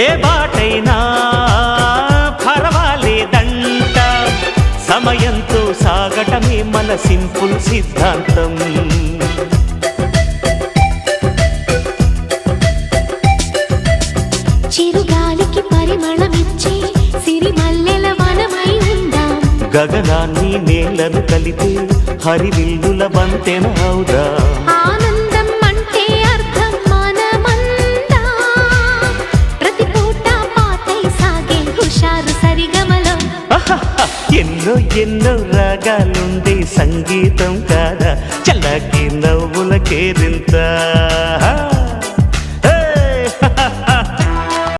ఏ బాటైనా పర్వాలేదంట, సమయంతో సాగటమే మన సింపుల్ సిద్ధాంతం. చిరుగాలికి పరిమళమిచ్చే సిరిమల్లెల వనమై ఉందాం, గగనాన్ని నేలను కలిపే హరివిల్లుల బంతెన అవుదాం. ఆనందం అంటే అర్థం మనమందా, ప్రతి పూట పాతై సాగే హుషారు సరిగమలో. ఎన్నో ఎన్నో రాగాలుండే సంగీతం కాదా, చల్లకి నవ్వుల కేరింత.